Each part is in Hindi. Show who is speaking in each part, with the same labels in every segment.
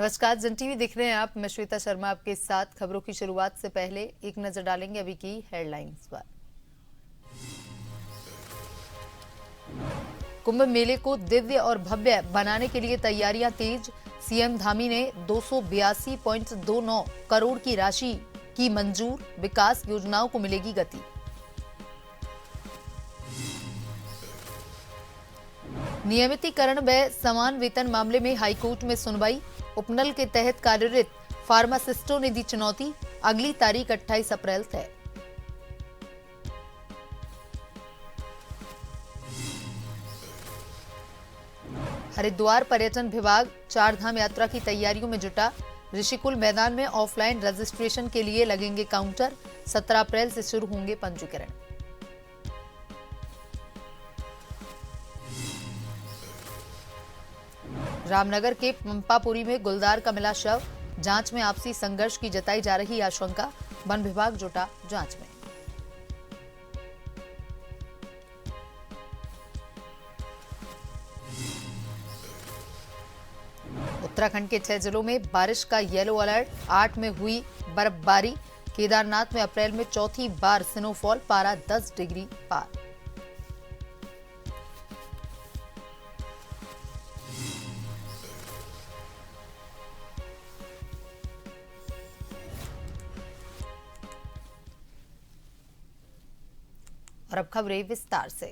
Speaker 1: नमस्कार, जन टीवी देख रहे हैं आप। मैं श्वेता शर्मा आपके साथ। खबरों की शुरुआत से पहले एक नजर डालेंगे अभी की हेडलाइंस पर। कुंभ मेले को दिव्य और भव्य बनाने के लिए तैयारियां तेज। सीएम धामी ने 282.29 करोड़ की राशि की मंजूर। विकास योजनाओं को मिलेगी गति। नियमितीकरण व समान वेतन मामले में हाईकोर्ट में सुनवाई। उपनल के तहत कार्यरत फार्मासिस्टों ने दी चुनौती। अगली तारीख 28 अप्रैल तय। हरिद्वार पर्यटन विभाग चारधाम यात्रा की तैयारियों में जुटा। ऋषिकुल मैदान में ऑफलाइन रजिस्ट्रेशन के लिए लगेंगे काउंटर। 17 अप्रैल से शुरू होंगे पंजीकरण। रामनगर के पंपापुरी में गुलदार का मिला शव। जांच में आपसी संघर्ष की जताई जा रही आशंका। वन विभाग जुटा जांच में। उत्तराखंड के 6 जिलों में बारिश का येलो अलर्ट। 8 में हुई बर्फबारी। केदारनाथ में अप्रैल में चौथी बार स्नोफॉल। पारा 10 डिग्री पार। और अब खबरें विस्तार से।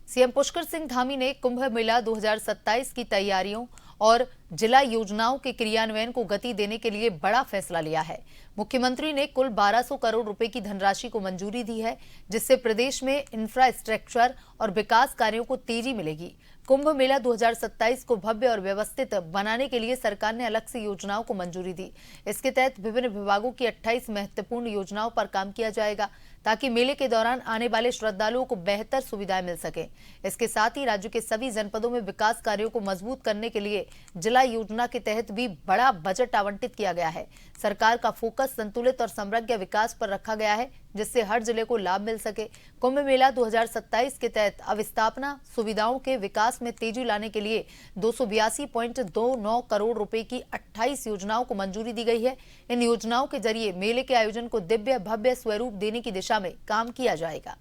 Speaker 1: सीएम पुष्कर सिंह धामी ने कुंभ मेला 2027 की तैयारियों और जिला योजनाओं के क्रियान्वयन को गति देने के लिए बड़ा फैसला लिया है। मुख्यमंत्री ने कुल 1200 करोड़ रुपए की धनराशि को मंजूरी दी है, जिससे प्रदेश में इंफ्रास्ट्रक्चर और विकास कार्यों को तेजी मिलेगी। कुंभ मेला 2027 को भव्य और व्यवस्थित बनाने के लिए सरकार ने अलग से योजनाओं को मंजूरी दी। इसके तहत विभिन्न विभागों की 28 महत्वपूर्ण योजनाओं पर काम किया जाएगा, ताकि मेले के दौरान आने वाले श्रद्धालुओं को बेहतर सुविधाएं मिल सके। इसके साथ ही राज्य के सभी जनपदों में विकास कार्यों को मजबूत करने के लिए जिला योजना के तहत भी बड़ा बजट आवंटित किया गया है। सरकार का फोकस संतुलित और समृद्ध विकास पर रखा गया है, जिससे हर जिले को लाभ मिल सके। कुंभ मेला 2027 के तहत अवस्थापना सुविधाओं के विकास में तेजी लाने के लिए 282.29 करोड़ रुपए की 28 योजनाओं को मंजूरी दी गई है। इन योजनाओं के जरिए मेले के आयोजन को दिव्य भव्य स्वरूप देने की दिशा में काम किया जाएगा।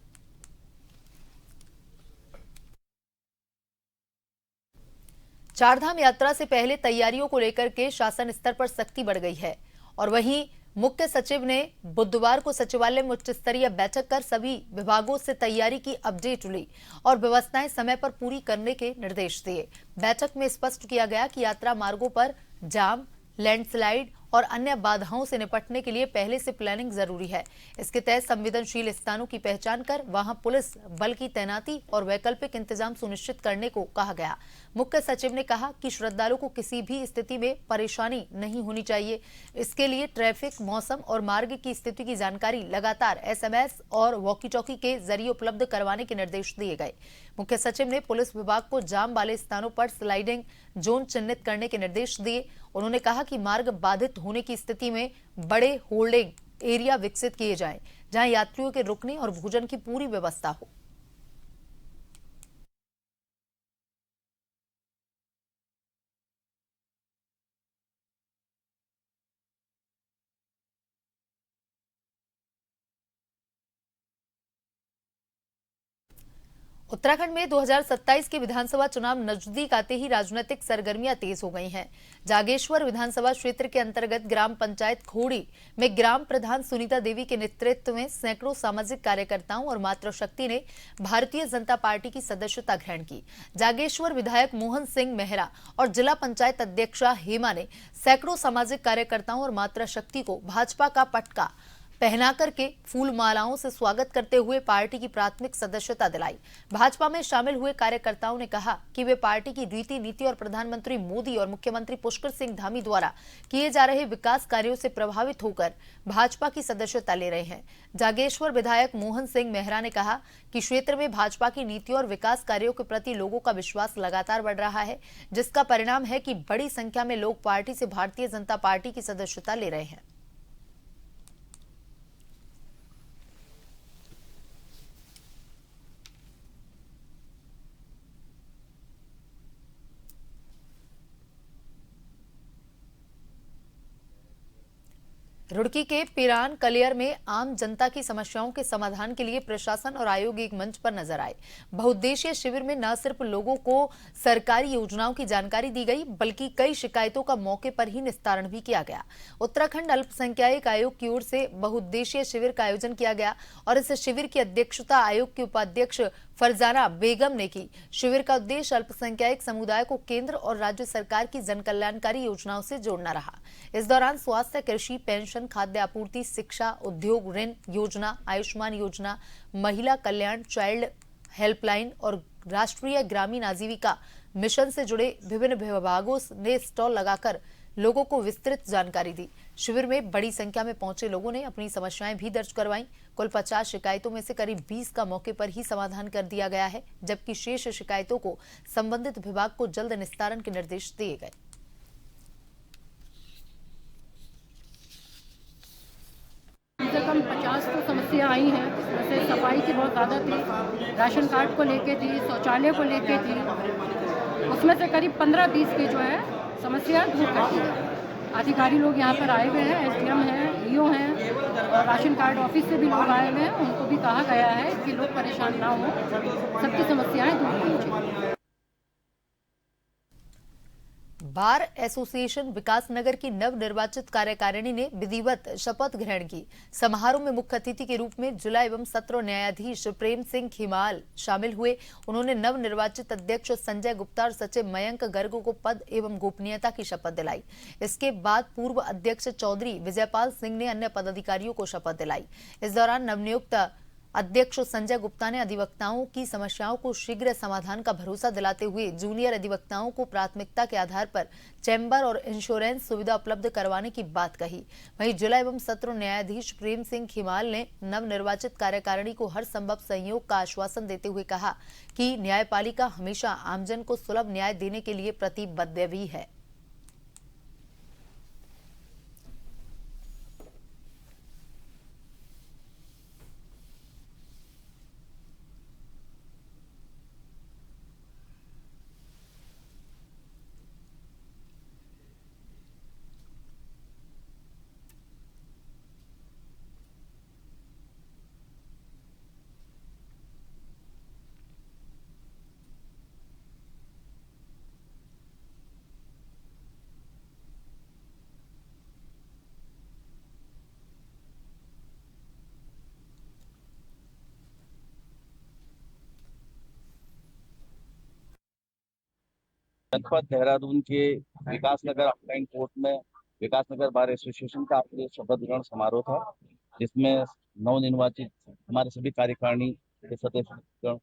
Speaker 1: चारधाम यात्रा से पहले तैयारियों को लेकर के शासन स्तर पर सख्ती बढ़ गई है और वहीं मुख्य सचिव ने बुधवार को सचिवालय में उच्च स्तरीय बैठक कर सभी विभागों से तैयारी की अपडेट ली और व्यवस्थाएं समय पर पूरी करने के निर्देश दिए। बैठक में स्पष्ट किया गया कि यात्रा मार्गों पर जाम, लैंडस्लाइड और अन्य बाधाओं से निपटने के लिए पहले से प्लानिंग जरूरी है। इसके तहत संवेदनशील स्थानों की पहचान कर वहां पुलिस बल की तैनाती और वैकल्पिक इंतजाम सुनिश्चित करने को कहा गया। मुख्य सचिव ने कहा कि श्रद्धालुओं को किसी भी स्थिति में परेशानी नहीं होनी चाहिए। इसके लिए ट्रैफिक, मौसम और मार्ग की स्थिति की जानकारी लगातार SMS और वॉकी टॉकी के जरिए उपलब्ध करवाने के निर्देश दिए गए। मुख्य सचिव ने पुलिस विभाग को जाम वाले स्थानों पर स्लाइडिंग जोन चिन्हित करने के निर्देश दिए। उन्होंने कहा कि मार्ग बाधित होने की स्थिति में बड़े होल्डिंग एरिया विकसित किए जाएं, जहां यात्रियों के रुकने और भोजन की पूरी व्यवस्था हो। उत्तराखंड में 2027 के विधानसभा चुनाव नजदीक आते ही राजनीतिक सरगर्मियां तेज हो गई हैं। जागेश्वर विधानसभा क्षेत्र के अंतर्गत ग्राम पंचायत खोड़ी में ग्राम प्रधान सुनीता देवी के नेतृत्व में सैकड़ों सामाजिक कार्यकर्ताओं और मातृशक्ति ने भारतीय जनता पार्टी की सदस्यता ग्रहण की। जागेश्वर विधायक मोहन सिंह मेहरा और जिला पंचायत अध्यक्षा हेमा ने सैकड़ों सामाजिक कार्यकर्ताओं और मातृशक्ति को भाजपा का पटका पहना करके फूल मालाओं से स्वागत करते हुए पार्टी की प्राथमिक सदस्यता दिलाई। भाजपा में शामिल हुए कार्यकर्ताओं ने कहा कि वे पार्टी की रीति नीति और प्रधानमंत्री मोदी और मुख्यमंत्री पुष्कर सिंह धामी द्वारा किए जा रहे विकास कार्यों से प्रभावित होकर भाजपा की सदस्यता ले रहे हैं। जागेश्वर विधायक मोहन सिंह मेहरा ने कहा कि क्षेत्र में भाजपा की नीतियों और विकास कार्यों के प्रति लोगों का विश्वास लगातार बढ़ रहा है, जिसका परिणाम है कि बड़ी संख्या में लोग पार्टी से भारतीय जनता पार्टी की सदस्यता ले रहे हैं। रुड़की के पिरान कलियर में आम जनता की समस्याओं के समाधान के लिए प्रशासन और आयोग एक मंच पर नजर आए। बहुउद्देशीय शिविर में न सिर्फ लोगों को सरकारी योजनाओं की जानकारी दी गई, बल्कि कई शिकायतों का मौके पर ही निस्तारण भी किया गया। उत्तराखंड अल्पसंख्यक आयोग की ओर से बहुउद्देशीय शिविर का आयोजन किया गया और इस शिविर की अध्यक्षता आयोग के उपाध्यक्ष फरजाना बेगम ने की। शिविर का उद्देश्य अल्पसंख्यक समुदाय को केंद्र और राज्य सरकार की जन कल्याणकारी योजनाओं से जोड़ना रहा। इस दौरान स्वास्थ्य, कृषि, पेंशन, खाद्य आपूर्ति, शिक्षा, उद्योग, ऋण योजना, आयुष्मान योजना, महिला कल्याण, चाइल्ड हेल्पलाइन और राष्ट्रीय ग्रामीण आजीविका मिशन से जुड़े विभिन्न विभागों ने स्टॉल लगाकर लोगों को विस्तृत जानकारी दी। शिविर में बड़ी संख्या में पहुंचे लोगों ने अपनी समस्याएं भी दर्ज करवाईं। कुल 50 शिकायतों में से करीब 20 का मौके पर ही समाधान कर दिया गया है, जबकि शेष शिकायतों को संबंधित विभाग को जल्द निस्तारण के निर्देश दिए गए।
Speaker 2: कम से कम 50 तो समस्या आई हैं, जिसमें से सफाई की बहुत ज़्यादा थी, राशन कार्ड को लेके थी, शौचालय को लेके थी। उसमें से करीब 15-20 की जो है समस्या दूर कर दी गई। अधिकारी लोग यहाँ पर आए हुए हैं, एसडीएम हैं, ईओ हैं और राशन कार्ड ऑफिस से भी लोग आए हुए हैं। उनको भी कहा गया है कि लोग परेशान ना हो, सबकी समस्याएं दूर होनी चाहिए।
Speaker 1: बार एसोसिएशन विकासनगर की नवनिर्वाचित कार्यकारिणी ने विधिवत शपथ ग्रहण की। समारोह में मुख्य अतिथि के रूप में जिला एवं सत्र न्यायाधीश प्रेम सिंह खीमाल शामिल हुए। उन्होंने नवनिर्वाचित अध्यक्ष संजय गुप्ता और सचिव मयंक गर्ग को पद एवं गोपनीयता की शपथ दिलाई। इसके बाद पूर्व अध्यक्ष चौधरी विजयपाल सिंह ने अन्य पदाधिकारियों को शपथ दिलाई। इस दौरान नवनियुक्त अध्यक्ष संजय गुप्ता ने अधिवक्ताओं की समस्याओं को शीघ्र समाधान का भरोसा दिलाते हुए जूनियर अधिवक्ताओं को प्राथमिकता के आधार पर चैम्बर और इंश्योरेंस सुविधा उपलब्ध करवाने की बात कही। वहीं जिला एवं सत्र न्यायाधीश प्रेम सिंह खीमाल ने नवनिर्वाचित कार्यकारिणी को हर संभव सहयोग का आश्वासन देते हुए कहा कि न्यायपालिका हमेशा आमजन को सुलभ न्याय देने के लिए प्रतिबद्ध भी है।
Speaker 3: जनपद देहरादून के विकासनगर ऑफलाइन कोर्ट में विकासनगर बार एसोसिएशन का आज शपथ ग्रहण समारोह था, जिसमें नवनिर्वाचित हमारे सभी कार्यकारिणी के सदस्य,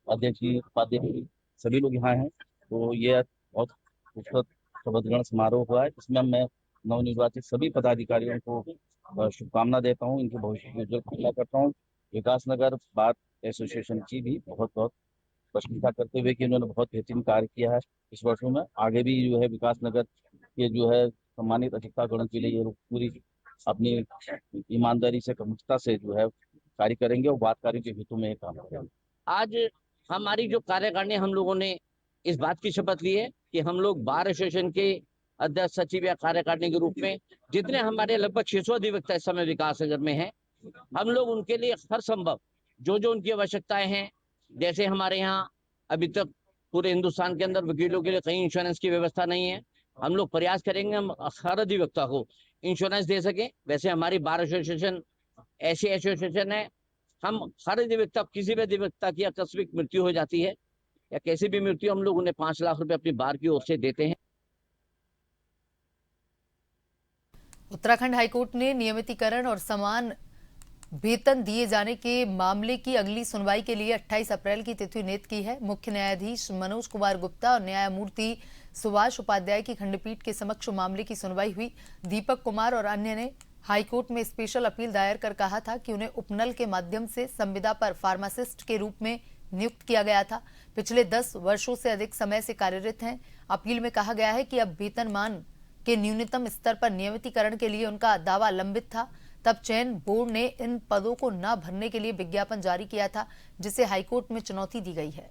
Speaker 3: अध्यक्ष जी, उपाध्यक्ष सभी लोग यहाँ हैं। तो ये बहुत खूबसूरत शपथ ग्रहण समारोह हुआ है, जिसमें मैं नवनिर्वाचित सभी पदाधिकारियों को शुभकामना देता हूँ, इनके भविष्य की उज्जवल कामना करता हूँ। विकासनगर बार एसोसिएशन की भी बहुत बहुत प्रशंसा करते हुए कि उन्होंने बहुत बेहतरीन कार्य किया है इस वर्षों में। आगे भी जो है विकासनगर के जो है सम्मानित अधिवक्ता गण के लिए पूरी अपनी ईमानदारी से, प्रमुखता से जो है कार्य करेंगे और वादकारियों के हितों में काम करेंगे।
Speaker 4: आज हमारी जो कार्यकारिणी हम लोगों ने इस बात की शपथ ली है कि हम लोग बार एसोसिएशन के अध्यक्ष, सचिव या कार्यकारिणी के रूप में जितने हमारे लगभग 600 अधिवक्ता इस समय विकासनगर में हैं, हम लोग उनके लिए हर संभव जो जो उनकी आवश्यकताएं हैं, जैसे हमारे यहाँ अभी तक पूरे हिंदुस्तान के अंदर वकीलों के लिए कहीं इंश्योरेंस की व्यवस्था नहीं है, हम लोग प्रयास करेंगे हम हर अधिवक्ता को इंश्योरेंस दे सके। वैसे हमारी बार एसोसिएशन ऐसी एसोसिएशन है, हम हर अधिवक्ता, किसी भी अधिवक्ता की आकस्मिक मृत्यु हो जाती है या कैसी भी मृत्यु, हम लोग उन्हें 5 लाख रुपए अपनी बार की ओर से देते हैं।
Speaker 1: उत्तराखंड हाईकोर्ट ने नियमितीकरण और समान वेतन दिए जाने के मामले की अगली सुनवाई के लिए 28 अप्रैल की तिथि नियत की है। मुख्य न्यायाधीश मनोज कुमार गुप्ता और न्यायमूर्ति सुभाष उपाध्याय की खंडपीठ के समक्ष मामले की सुनवाई हुई। दीपक कुमार और अन्य ने हाईकोर्ट में स्पेशल अपील दायर कर कहा था कि उन्हें उपनल के माध्यम से संविदा पर फार्मासिस्ट के रूप में नियुक्त किया गया था। पिछले 10 वर्षों से अधिक समय से कार्यरत हैं। अपील में कहा गया है कि अब वेतनमान के न्यूनतम स्तर पर नियमितीकरण के लिए उनका दावा लंबित था। तब चयन बोर्ड ने इन पदों को न भरने के लिए विज्ञापन जारी किया था, जिसे हाईकोर्ट में चुनौती दी गई है।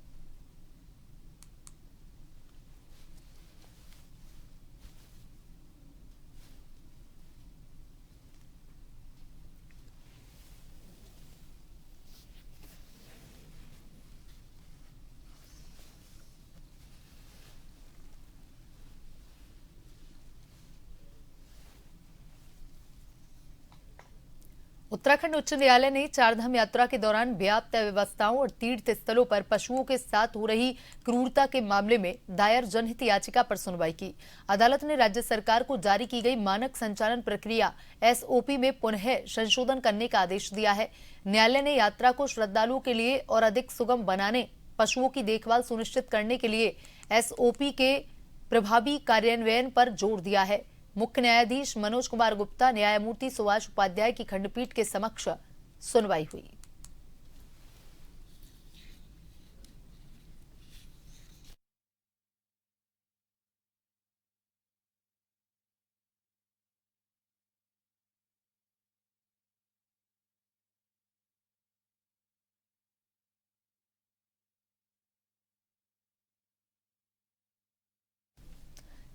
Speaker 1: उत्तराखंड उच्च न्यायालय ने चारधाम यात्रा के दौरान व्याप्त व्यवस्थाओं और तीर्थ स्थलों पर पशुओं के साथ हो रही क्रूरता के मामले में दायर जनहित याचिका पर सुनवाई की। अदालत ने राज्य सरकार को जारी की गई मानक संचालन प्रक्रिया एसओपी में पुनः संशोधन करने का आदेश दिया है। न्यायालय ने यात्रा को श्रद्धालुओं के लिए और अधिक सुगम बनाने, पशुओं की देखभाल सुनिश्चित करने के लिए एसओपी के प्रभावी कार्यान्वयन पर जोर दिया है। मुख्य न्यायाधीश मनोज कुमार गुप्ता, न्यायमूर्ति सुभाष उपाध्याय की खंडपीठ के समक्ष सुनवाई हुई।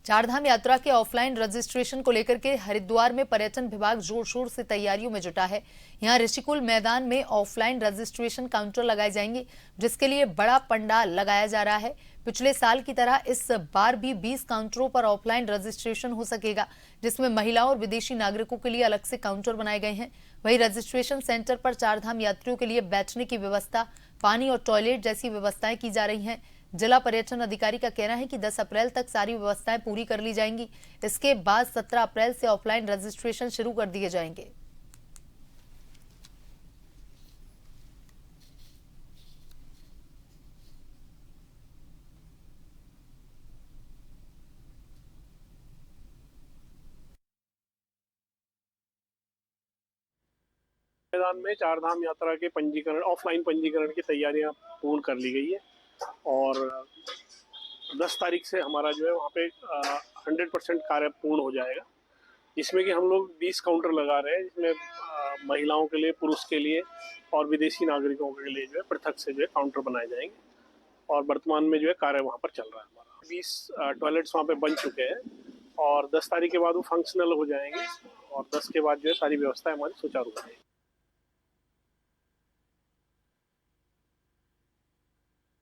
Speaker 1: चारधाम यात्रा के ऑफलाइन रजिस्ट्रेशन को लेकर के हरिद्वार में पर्यटन विभाग जोर शोर से तैयारियों में जुटा है। यहां ऋषिकुल मैदान में ऑफलाइन रजिस्ट्रेशन काउंटर लगाए जाएंगे, जिसके लिए बड़ा पंडाल लगाया जा रहा है। पिछले साल की तरह इस बार भी 20 काउंटरों पर ऑफलाइन रजिस्ट्रेशन हो सकेगा, जिसमें महिलाओं और विदेशी नागरिकों के लिए अलग से काउंटर बनाए गए हैं। वहीं रजिस्ट्रेशन सेंटर पर चारधाम यात्रियों के लिए बैठने की व्यवस्था, पानी और टॉयलेट जैसी व्यवस्थाएं की जा रही हैं। जिला पर्यटन अधिकारी का कहना है कि 10 अप्रैल तक सारी व्यवस्थाएं पूरी कर ली जाएंगी। इसके बाद 17 अप्रैल से ऑफलाइन रजिस्ट्रेशन शुरू कर दिए जाएंगे।
Speaker 5: मैदान में चारधाम यात्रा के पंजीकरण, ऑफलाइन पंजीकरण की तैयारियां पूर्ण कर ली गई है और 10 तारीख से हमारा जो है वहाँ पे 100% कार्य पूर्ण हो जाएगा, जिसमें कि हम लोग 20 काउंटर लगा रहे हैं, जिसमें महिलाओं के लिए, पुरुष के लिए और विदेशी नागरिकों के लिए जो है पृथक से जो है काउंटर बनाए जाएंगे और वर्तमान में जो है कार्य वहाँ पर चल रहा है। हमारा 20 टॉयलेट्स वहाँ पे बन चुके हैं और 10 तारीख के बाद वो फंक्शनल हो जाएंगे और 10 के बाद जो है सारी व्यवस्था हमारी सुचारू हो जाएगी।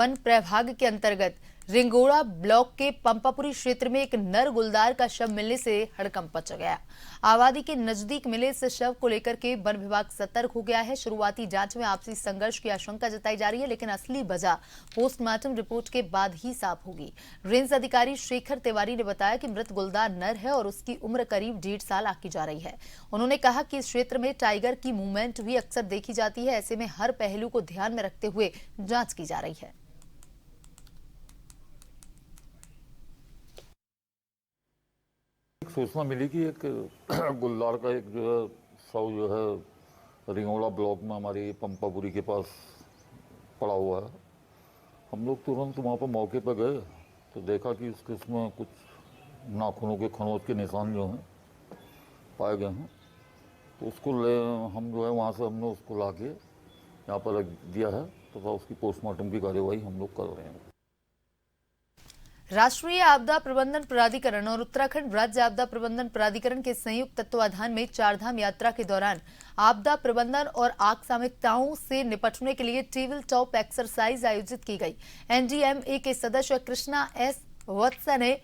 Speaker 1: वन प्रभाग के अंतर्गत रिंगोड़ा ब्लॉक के पंपापुरी क्षेत्र में एक नर गुलदार का शव मिलने से हड़कंप मच गया। आबादी के नजदीक मिले इस शव को लेकर के वन विभाग सतर्क हो गया है। शुरुआती जांच में आपसी संघर्ष की आशंका जताई जा रही है, लेकिन असली वजह पोस्टमार्टम रिपोर्ट के बाद ही साफ होगी। रेंज अधिकारी शेखर तिवारी ने बताया कि मृत गुलदार नर है और उसकी उम्र करीब 1.5 साल आकी जा रही है। उन्होंने कहा कि इस क्षेत्र में टाइगर की मूवमेंट भी अक्सर देखी जाती है, ऐसे में हर पहलू को ध्यान में रखते हुए जांच की जा रही है।
Speaker 6: सूचना मिली कि एक गुलदार का एक जो है शव जो है रिंगोड़ा ब्लॉक में हमारी पंपापुरी के पास पड़ा हुआ है। हम लोग तुरंत वहाँ पर मौके पर गए तो देखा कि इसमें कुछ नाखूनों के खरोंच के निशान जो हैं पाए गए हैं, तो उसको हम जो है वहाँ से हमने उसको ला के यहाँ पर रख दिया है तथा उसकी पोस्टमार्टम की कार्यवाही हम लोग कर रहे हैं।
Speaker 1: राष्ट्रीय आपदा प्रबंधन प्राधिकरण और उत्तराखंड राज्य आपदा प्रबंधन प्राधिकरण के संयुक्त तत्वाधान में चारधाम यात्रा के दौरान आपदा प्रबंधन और आकस्मिकताओं से निपटने के लिए टेबल टॉप एक्सरसाइज आयोजित की गई। एनडीएमए के सदस्य कृष्णा एस वत्स ने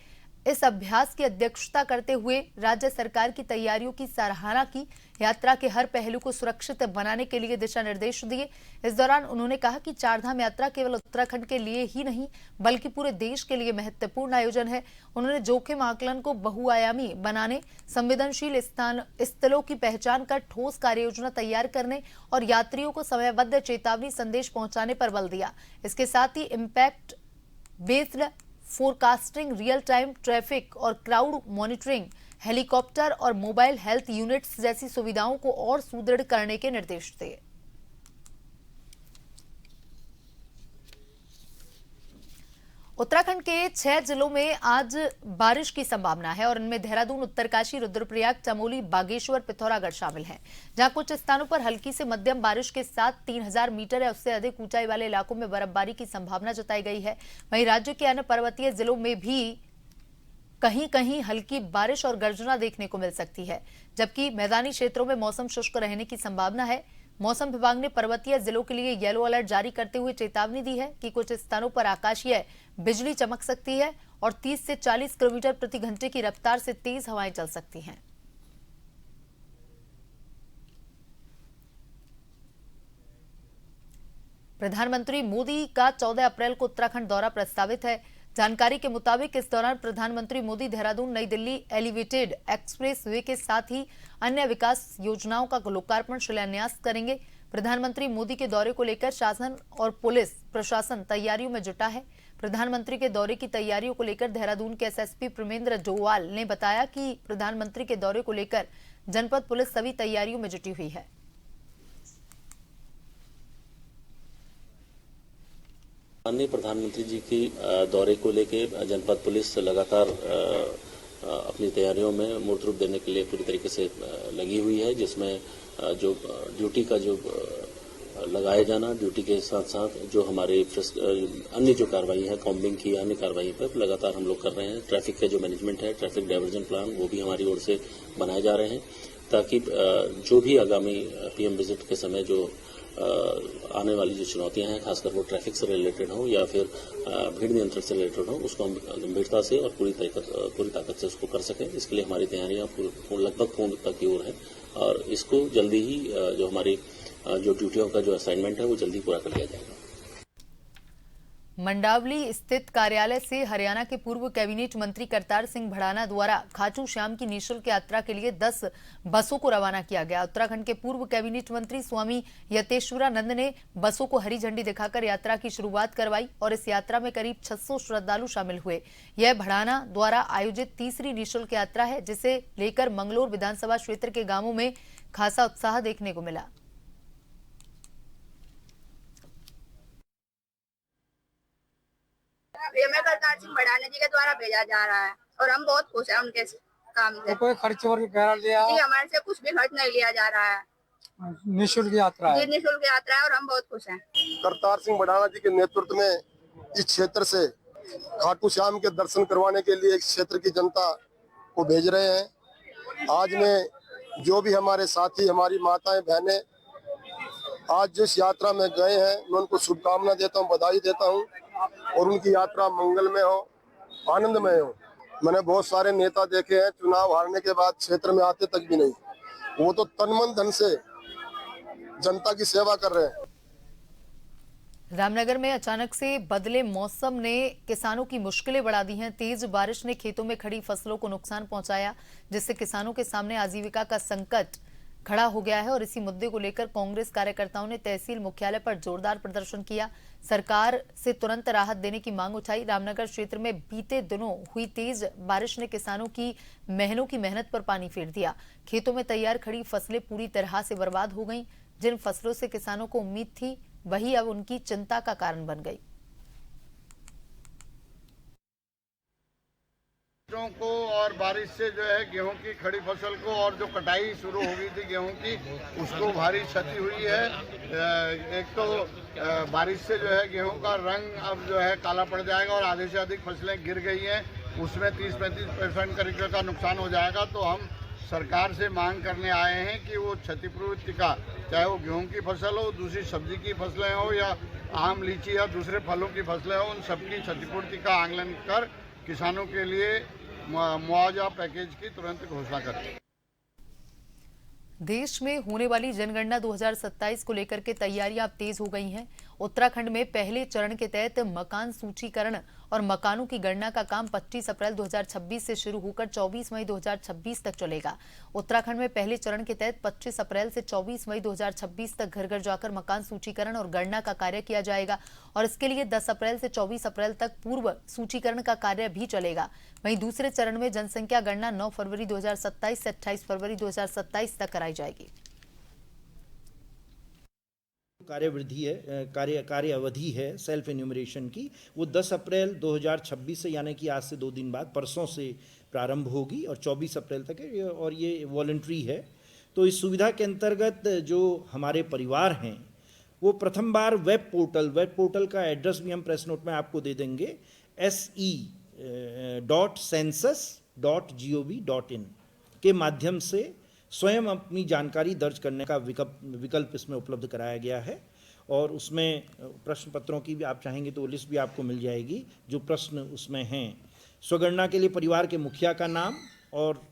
Speaker 1: इस अभ्यास की अध्यक्षता करते हुए राज्य सरकार की तैयारियों की सराहना की। यात्रा के हर पहलू को सुरक्षित बनाने के लिए दिशा निर्देश दिए। इस दौरान उन्होंने कहा कि चारधाम यात्रा केवल उत्तराखंड के लिए ही नहीं बल्कि पूरे देश के लिए महत्वपूर्ण आयोजन है। उन्होंने जोखिम आकलन को बहुआयामी बनाने, संवेदनशील स्थलों की पहचान कर ठोस कार्य योजना तैयार करने और यात्रियों को समयबद्ध चेतावनी संदेश पहुंचाने पर बल दिया। इसके साथ ही impact based forecasting, real time traffic और क्राउड मॉनिटरिंग, हेलीकॉप्टर और मोबाइल हेल्थ यूनिट्स जैसी सुविधाओं को और सुदृढ़ करने के निर्देश दिए। उत्तराखंड के 6 जिलों में आज बारिश की संभावना है और इनमें देहरादून, उत्तरकाशी, रुद्रप्रयाग, चमोली, बागेश्वर, पिथौरागढ़ शामिल हैं, जहां कुछ स्थानों पर हल्की से मध्यम बारिश के साथ 3000 मीटर या उससे अधिक ऊंचाई वाले इलाकों में बर्फबारी की संभावना जताई गई है। वहीं राज्य के अन्य पर्वतीय जिलों में भी कहीं कहीं हल्की बारिश और गर्जना देखने को मिल सकती है, जबकि मैदानी क्षेत्रों में मौसम शुष्क रहने की संभावना है। मौसम विभाग ने पर्वतीय जिलों के लिए येलो अलर्ट जारी करते हुए चेतावनी दी है कि कुछ स्थानों पर आकाशीय बिजली चमक सकती है और 30 से 40 किलोमीटर प्रति घंटे की रफ्तार से तेज हवाएं चल सकती हैं। प्रधानमंत्री मोदी का 14 अप्रैल को उत्तराखंड दौरा प्रस्तावित है। जानकारी के मुताबिक इस दौरान प्रधानमंत्री मोदी देहरादून नई दिल्ली एलिवेटेड एक्सप्रेस वे के साथ ही अन्य विकास योजनाओं का लोकार्पण शिलान्यास करेंगे। प्रधानमंत्री मोदी के दौरे को लेकर शासन और पुलिस प्रशासन तैयारियों में जुटा है। प्रधानमंत्री के दौरे की तैयारियों को लेकर देहरादून के एसएसपी प्रमेंद्र डोवाल ने बताया कि प्रधानमंत्री के दौरे को लेकर जनपद पुलिस सभी तैयारियों में जुटी हुई है।
Speaker 7: माननीय प्रधानमंत्री जी की दौरे को लेके जनपद पुलिस लगातार अपनी तैयारियों में मूर्त रूप देने के लिए पूरी तरीके से लगी हुई है, जिसमें जो ड्यूटी का जो लगाए जाना, ड्यूटी के साथ साथ जो हमारे अन्य जो कार्रवाई है, कॉम्बिंग की अन्य कार्रवाई पर लगातार हम लोग कर रहे हैं। ट्रैफिक का जो मैनेजमेंट है, ट्रैफिक डायवर्जन प्लान, वो भी हमारी ओर से बनाए जा रहे हैं, ताकि जो भी आगामी पीएम विजिट के समय जो आने वाली जो चुनौतियां हैं, खासकर वो ट्रैफिक से रिलेटेड हो या फिर भीड़ नियंत्रण से रिलेटेड हो, उसको हम गंभीरता से और पूरी ताकत से उसको कर सकें। इसके लिए हमारी तैयारियां लगभग पूर्णता की ओर है और इसको जल्दी ही जो हमारी जो ड्यूटियों का जो असाइनमेंट है वो जल्दी पूरा कर लिया जाएगा।
Speaker 1: मंडावली स्थित कार्यालय से हरियाणा के पूर्व कैबिनेट मंत्री करतार सिंह भड़ाना द्वारा खाटू श्याम की निःशुल्क यात्रा के लिए 10 बसों को रवाना किया गया। उत्तराखंड के पूर्व कैबिनेट मंत्री स्वामी यतेश्वरानंद ने बसों को हरी झंडी दिखाकर यात्रा की शुरुआत करवाई और इस यात्रा में करीब 600 श्रद्धालु शामिल हुए। यह भड़ाना द्वारा आयोजित तीसरी निःशुल्क यात्रा है, जिसे लेकर मंगलोर विधानसभा क्षेत्र के गांवों में खासा उत्साह देखने को मिला।
Speaker 8: हमें करतार सिंह भड़ाना जी के द्वारा भेजा जा रहा है और हम बहुत खुश हैं उनके काम से।
Speaker 9: कोई खर्च वगैरह लिया?
Speaker 8: जी, हमारे से कुछ भी खर्च नहीं लिया जा रहा है।
Speaker 9: निःशुल्क यात्रा है।
Speaker 8: जी, निःशुल्क यात्रा है और हम बहुत खुश हैं।
Speaker 10: करतार सिंह भड़ाना जी के नेतृत्व में इस क्षेत्र से खाटू श्याम के दर्शन करवाने के लिए इस क्षेत्र की जनता को भेज रहे हैं। आज में जो भी हमारे साथी, हमारी माताएं, बहनें आज जिस यात्रा में गए हैं, मैं उनको शुभकामना देता हूं, बधाई देता हूं और उनकी यात्रा मंगलमय हो, आनंदमय हो। मैंने बहुत सारे नेता देखे हैं, चुनाव हारने के बाद क्षेत्र में आते तक भी नहीं, वो तो तन मन धन से जनता की सेवा कर रहे हैं।
Speaker 1: रामनगर में अचानक से बदले मौसम ने किसानों की मुश्किलें बढ़ा दी हैं। तेज बारिश ने खेतों में खड़ी फसलों को नुकसान पहुंचाया, जिससे किसानों के सामने आजीविका का संकट खड़ा हो गया है और इसी मुद्दे को लेकर कांग्रेस कार्यकर्ताओं ने तहसील मुख्यालय पर जोरदार प्रदर्शन किया। सरकार से तुरंत राहत देने की मांग उठाई। रामनगर क्षेत्र में बीते दिनों हुई तेज बारिश ने किसानों की महीनों की मेहनत पर पानी फेर दिया। खेतों में तैयार खड़ी फसलें पूरी तरह से बर्बाद हो गईं। जिन फसलों से किसानों को उम्मीद थी, वही अब उनकी चिंता का कारण बन गई।
Speaker 11: को और बारिश से जो है गेहूं की खड़ी फसल को और जो कटाई शुरू हो गई थी गेहूं की, उसको भारी क्षति हुई है। एक तो बारिश से जो है गेहूं का रंग अब जो है काला पड़ जाएगा और आधे से अधिक फसलें गिर गई हैं, उसमें 30-35% करीब का नुकसान हो जाएगा। तो हम सरकार से मांग करने आए हैं कि वो क्षतिपूर्ति का, चाहे वो गेहूं की फसल हो, दूसरी सब्जी की फसलें हो या आम, लीची या दूसरे फलों की फसलें हो, उन सबकी क्षतिपूर्ति का आकलन कर किसानों के लिए मुआवजा पैकेज की तुरंत घोषणा करें।
Speaker 1: देश में होने वाली जनगणना 2027 को लेकर के तैयारियां अब तेज हो गई हैं। उत्तराखंड में पहले चरण के तहत मकान सूचीकरण और मकानों की गणना का काम 25 अप्रैल 2026 से शुरू होकर 24 मई 2026 तक चलेगा। उत्तराखंड में पहले चरण के तहत 25 अप्रैल से 24 मई 2026 तक घर घर जाकर मकान सूचीकरण और गणना का कार्य किया जाएगा और इसके लिए 10 अप्रैल से 24 अप्रैल तक पूर्व सूचीकरण का कार्य भी चलेगा। वहीं दूसरे चरण में जनसंख्या गणना 9 फरवरी 2027 से 28 फरवरी 2027 तक कराई जाएगी।
Speaker 12: कार्य अवधि है सेल्फ इन्यूमरेशन की, वो 10 अप्रैल 2026 से, यानी कि आज से 2 दिन बाद, परसों से प्रारंभ होगी और 24 अप्रैल तक है और ये वॉलंटरी है। तो इस सुविधा के अंतर्गत जो हमारे परिवार हैं वो प्रथम बार वेब पोर्टल का एड्रेस भी हम प्रेस नोट में आपको दे देंगे, se.census.gov.in के माध्यम से स्वयं अपनी जानकारी दर्ज करने का विकल्प इसमें उपलब्ध कराया गया है और उसमें प्रश्न पत्रों की भी आप चाहेंगे तो लिस्ट भी आपको मिल जाएगी। जो प्रश्न उसमें हैं, स्वगणना के लिए परिवार के मुखिया का नाम और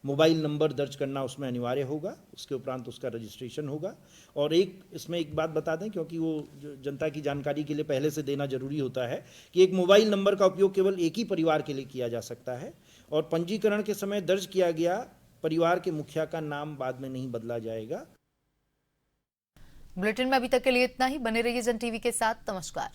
Speaker 12: मोबाइल नंबर दर्ज करना उसमें अनिवार्य होगा, उसके उपरांत उसका रजिस्ट्रेशन होगा। और इसमें एक बात बता दें, क्योंकि वो जनता की जानकारी के लिए पहले से देना जरूरी होता है, कि एक मोबाइल नंबर का उपयोग केवल एक ही परिवार के लिए किया जा सकता है और पंजीकरण के समय दर्ज किया गया परिवार के मुखिया का नाम बाद में नहीं बदला जाएगा।
Speaker 1: बुलेटिन में अभी तक के लिए इतना ही। बने रहिए जन टीवी के साथ। नमस्कार।